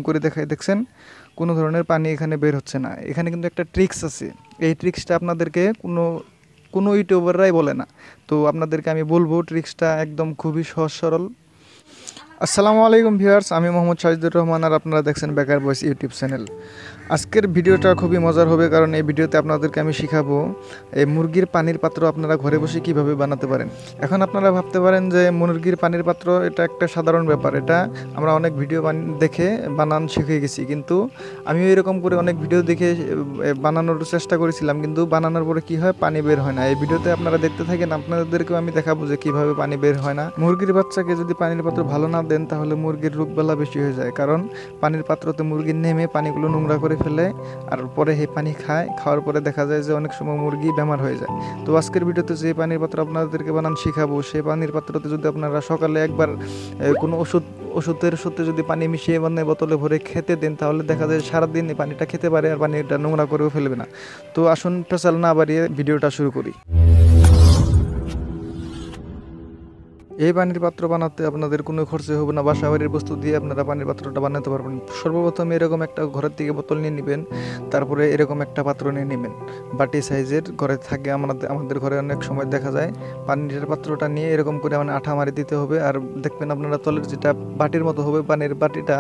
করে দেখাই দেখছেন কোনো ধরনের পানি এখানে বের হচ্ছে না। এখানে কিন্তু একটা ট্রিক্স আছে, এই ট্রিক্সটা আপনাদেরকে কোনো ইউটিউবাররাই বলে না। তো আপনাদেরকে আমি বলবো, ট্রিক্সটা একদম খুবই সহজ সরল। আসসালামু আলাইকুম ভিউয়ার্স, আমি মোহাম্মদ শাজিদুর রহমান আর আপনারা দেখছেন বেকার বয়েস ইউটিউব চ্যানেল। আজকের ভিডিওটা খুবই মজার হবে, কারণ এই ভিডিওতে আপনাদেরকে আমি শিখাবো এই মুরগির পানির পাত্র আপনারা ঘরে বসে কিভাবে বানাতে পারেন। এখন আপনারা ভাবতে পারেন যে মুরগির পানির পাত্র এটা একটা সাধারণ ব্যাপার, এটা আমরা অনেক ভিডিও দেখে বানান শিখে গেছি, কিন্তু আমিও এরকম করে অনেক ভিডিও দেখে বানানোর চেষ্টা করেছিলাম, কিন্তু বানানোর পরে কি হয়, পানি বের হয় না। এই ভিডিওতে আপনারা দেখতে থাকেন, আপনাদেরকেও আমি দেখাবো যে কিভাবে পানি বের হয় না। মুরগির বাচ্চাকে যদি পানির পাত্র ভালো না দেন তাহলে মুরগির রোগবালা বেশি হয়ে যায়, কারণ পানির পাত্রতে মুরগি নেমে পানিগুলো নোংরা করে ফেলে আর পরে এই পানি খায়, খাওয়ার পরে দেখা যায় যে অনেক সময় মুরগি বেমার হয়ে যায়। তো আজকের ভিডিওতে যে পানির পাত্র আপনাদেরকে বানান শিখাবো, সেই পানির পাত্রতে যদি আপনারা সকালে একবার কোনো ওষুধের সাথে যদি পানি মিশিয়ে বোতলে ভরে খেতে দেন, তাহলে দেখা যায় সারাদিন এই পানিটা খেতে পারে আর পানিটা নোংরা করেও ফেলবে না। তো আসুন পেশাল না বাড়িয়ে ভিডিওটা শুরু করি। এই পানির পাত্র বানাতে আপনাদের কোনো খরচে হবে না, বাসা বাড়ির বস্তু দিয়ে আপনারা পানির পাত্রটা বানাতে পারবেন। সর্বপ্রথম এরকম একটা ঘরের থেকে বোতল নিয়ে নেবেন, তারপরে এরকম একটা পাত্র নিয়ে নেবেন, বাটি সাইজের ঘরে থাকে। আমাদের ঘরে অনেক সময় দেখা যায় পানির পাত্রটা নিয়ে এরকম করে আঠা মারি দিতে হবে। আর দেখবেন আপনারা তলের যেটা বাটির মতো হবে, পানির বাটিটা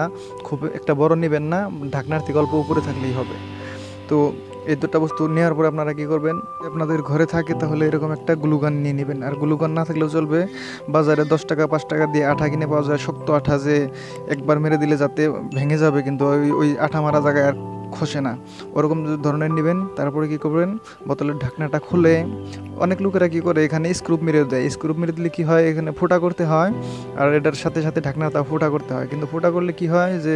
খুব একটা বড় নেবেন না, ঢাকনার থেকে অল্প উপরে থাকলেই হবে। তো এই দুটো বস্তু নেওয়ার পরে আপনারা কি করবেন, আপনাদের ঘরে থাকে তাহলে এরকম একটা গ্লুগান নিয়ে নেবেন, আর গ্লুগান না থাকলেও চলবে। বাজারে 10 টাকা 5 টাকা দিয়ে আঠা কিনে পাওয়া যায়, শক্ত আঠা, যে একবার মেরে দিলে যাতে ভেঙে যাবে কিন্তু ওই আঠা মারা জায়গায় আর খসে না, ওরকম ধরনের নেবেন। তারপরে কি করবেন, বোতলের ঢাকনাটা খুলে, অনেক লোকেরা কি করে এখানে স্ক্রুপ মেরে দেয়। স্ক্রুপ মেরে দিলে কি হয়, এখানে ফোঁটা করতে হয় আর এটার সাথে সাথে ঢাকনাটা ফোঁটা করতে হয়, কিন্তু ফোঁটা করলে কি হয় যে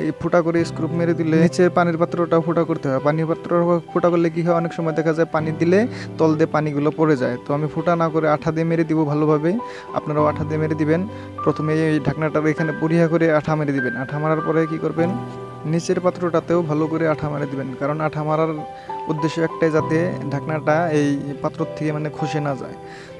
এই ফোঁটা করে স্ক্রুপ মেরে দিলে নিচে পানির পাত্রটাও ফোঁটা করতে হয়। পানির পাত্র ফোঁটা করলে কি হয়, অনেক সময় দেখা যায় পানি দিলে তল দিয়ে পানিগুলো পড়ে যায়। তো আমি ফোঁটা না করে আঠা দিয়ে মেরে দিব ভালোভাবে, আপনারাও আঠা দিয়ে মেরে দিবেন। প্রথমে এই ঢাকনাটার এখানে পরিহা করে আঠা মেরে দিবেন। আঠা মারার পরে কি করবেন, নিচের পাত্রটাতেও ভালো করে আঠা মারে দিবেন, কারণ আঠা মারার উদ্দেশ্য একটাই, যাতে ঢাকনাটা এই পাত্র থেকে খসে না যায়।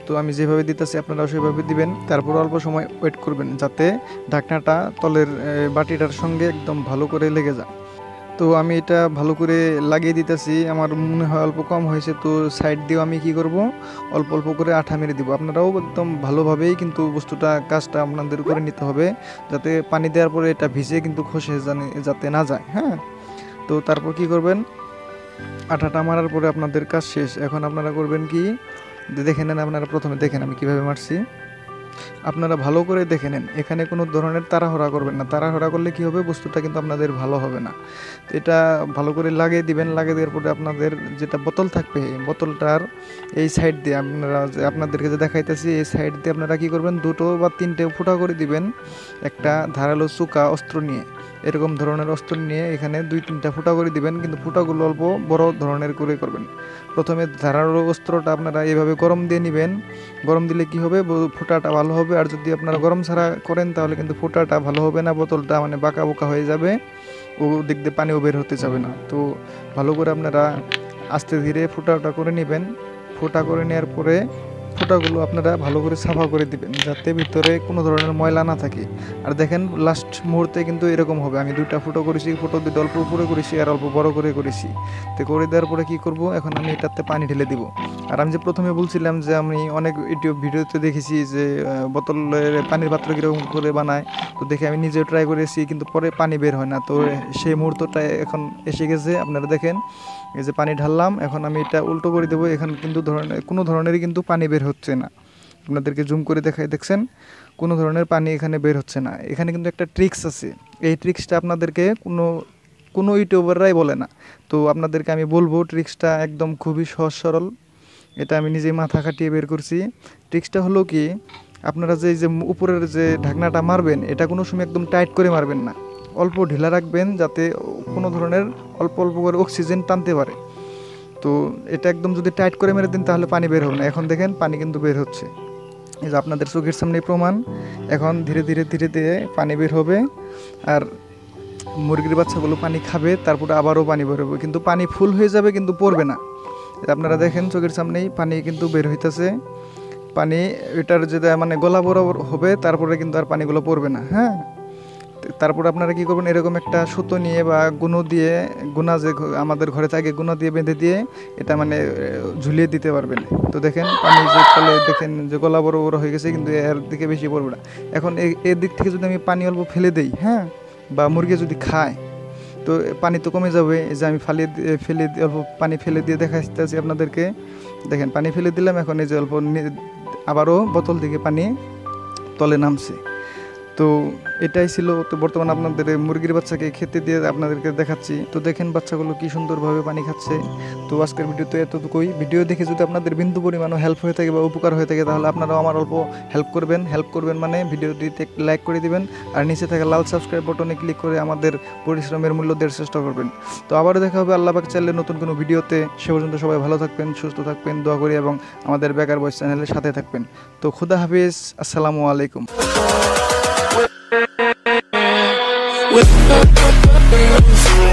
তো আমি যেভাবে দিতেছি আপনারাও সেভাবে দিবেন। তারপর অল্প সময় ওয়েট করবেন যাতে ঢাকনাটা তলের বাটিটার সঙ্গে একদম ভালো করে লেগে যায়। তো আমি এটা ভালো করে লাগিয়ে দিতেছি, আমার মনে হয় অল্প কম হয়েছে। তো সাইড দিয়েও আমি কি করব, অল্প অল্প করে আঠা মেরে দিব। আপনারাও একদম ভালোভাবেই কিন্তু কাজটা আপনাদের করে নিতে হবে, যাতে পানি দেওয়ার পরে এটা ভিজে কিন্তু খসে যাতে না যায়। হ্যাঁ, তো তারপর কি করবেন, আঠাটা মারার পরে আপনাদের কাজ শেষ। এখন আপনারা করবেন কি, দেখে নেন, আপনারা প্রথমে দেখেন আমি কিভাবে মারছি, আপনারা ভালো করে দেখে নেন। এখানে কোনো ধরনের তাড়াহুড়া করবেন না, তাড়াহুড়া করলে কি হবে, বস্তুটা কিন্তু আপনাদের ভালো হবে না। তো এটা ভালো করে লাগিয়ে দিবেন। লাগিয়ে দেওয়ার পরে আপনাদের যেটা বোতল থাকবে, বোতলটার এই সাইড দিয়ে আপনাদেরকে যে দেখাইতেছি, এই সাইড দিয়ে আপনারা কি করবেন, 2 বা 3টে ফুটা করে দিবেন একটা ধারালো চোকা অস্ত্র নিয়ে। এরকম ধরনের অস্ত্র নিয়ে এখানে 2-3টা ফুটা করে দিবেন, কিন্তু ফুটাগুলো অল্প বড় ধরনের করে করবেন। প্রথমে ধারালো অস্ত্রটা আপনারা এইভাবে গরম দিয়ে নেবেন। গরম দিলে কি হবে, ফুটাটা ভালো হবে। আর যদি আপনারা গরম ছাড়া করেন তাহলে কিন্তু ফুটাটা ভালো হবে না, বোতলটা বাঁকা বোকা হয়ে যাবে, ও দিক দিয়ে পানিও বের হতে যাবে না। তো ভালো করে আপনারা আস্তে ধীরে ফুটাটা করে নেবেন। ফুটা করে নেওয়ার পরে ফুটাগুলো আপনারা ভালো করে সাফা করে দিবেন, যাতে ভিতরে কোনো ধরনের ময়লা না থাকে। আর দেখেন লাস্ট মুহূর্তে কিন্তু এরকম হবে, আমি 2টা ফুটো করেছি, ফুটো 2টা অল্প উপরে করেছি আর অল্প বড় করে করেছি। তো করে দেওয়ার পরে কি করব, এখন আমি এটাতে পানি ঢেলে দিব। আর আমি যে প্রথমে বলছিলাম যে আমি অনেক ইউটিউব ভিডিওতে দেখেছি যে বোতলের পানির পাত্র কীরকম করে বানায়, তো দেখে আমি নিজেও ট্রাই করেছি, কিন্তু পরে পানি বের হয় না। তো সেই মুহূর্তটা এখন এসে গেছে। আপনারা দেখেন এই যে পানি ঢাললাম, এখন আমি এটা উল্টো করে দেবো। এখানে কিন্তু কোনো ধরনেরই কিন্তু পানি বের হচ্ছে না। আপনাদেরকে জুম করে দেখাই দেখছেন কোনো ধরনের পানি এখানে বের হচ্ছে না। এখানে কিন্তু একটা ট্রিক্স আছে, এই ট্রিক্সটা আপনাদেরকে কোনো ইউটিউবাররাই বলে না। তো আপনাদেরকে আমি বলবো, ট্রিক্সটা একদম খুবই সহজ সরল, এটা আমি নিজেই মাথা খাটিয়ে বের করছি। ট্রিক্সটা হলো কি, আপনারা যে উপরের যে ঢাকনাটা মারবেন, এটা কোনো সময় একদম টাইট করে মারবেন না, অল্প ঢিলা রাখবেন, যাতে কোনো ধরনের অল্প অল্প করে অক্সিজেন টানতে পারে। তো এটা একদম যদি টাইট করে মেরে দিন তাহলে পানি বের হবে না। এখন দেখেন পানি কিন্তু বের হচ্ছে, এই যে আপনাদের চোখের সামনে প্রমাণ। এখন ধীরে ধীরে ধীরে ধীরে পানি বের হবে, আর মুরগির বাচ্চাগুলো পানি খাবে, তারপরে আবারও পানি বের হবে, কিন্তু পানি ফুল হয়ে যাবে কিন্তু পড়বে না। আপনারা দেখেন চোখের সামনেই পানি কিন্তু বের হইতেছে। পানি এটার যেটা গলা বরাবর হবে, তারপরে কিন্তু আর পানিগুলো পড়বে না। হ্যাঁ, তারপর আপনারা কি করবেন, এরকম একটা সুতো নিয়ে বা গুনো দিয়ে, গুনা যে আমাদের ঘরে থাকে, গুনা দিয়ে বেঁধে দিয়ে এটা মানে ঝুলিয়ে দিতে পারবেন। তো দেখেন পানি যে তলে দেখেন যে গলা বড় বড় হয়ে গেছে, কিন্তু এর দিকে বেশি পড়বে না। এখন এর দিক থেকে যদি আমি পানি অল্প ফেলে দেই, হ্যাঁ, বা মুরগি যদি খায়, তো পানি তো কমে যাবে। এই যে আমি অল্প পানি ফেলে দিয়ে দেখাচ্ছি আপনাদেরকে। দেখেন পানি ফেলে দিলাম, এখন এই যে অল্প আবারও বোতল থেকে পানি তলে নামছে। তো এটাই ছিল। তো বর্তমানে আপনাদের মুরগির বাচ্চাকে খেতে দিয়ে আপনাদেরকে দেখাচ্ছি। তো দেখেন বাচ্চাগুলো কি সুন্দরভাবে পানি খাচ্ছে। তো আজকের ভিডিওতে এতটুকুই। ভিডিও দেখে যদি আপনাদের বিন্দু পরিমাণও হেল্প হয়ে থাকে বা উপকার হয়ে থাকে, তাহলে আপনারাও আমার অল্প হেল্প করবেন মানে ভিডিওটিতে লাইক করে দিবেন, আর নিচে থাকা লাল সাবস্ক্রাইব বাটনে ক্লিক করে আমাদের পরিশ্রমের মূল্য দেওয়ার চেষ্টা করবেন। তো আবারও দেখা হবে আল্লাহ পাক চাইলে নতুন কোনো ভিডিওতে। সে পর্যন্ত সবাই ভালো থাকবেন, সুস্থ থাকবেন, দোয়া করি, এবং আমাদের বেকার বয়েস চ্যানেলের সাথে থাকবেন। তো খুদা হাফিজ, আসসালামু আলাইকুম। with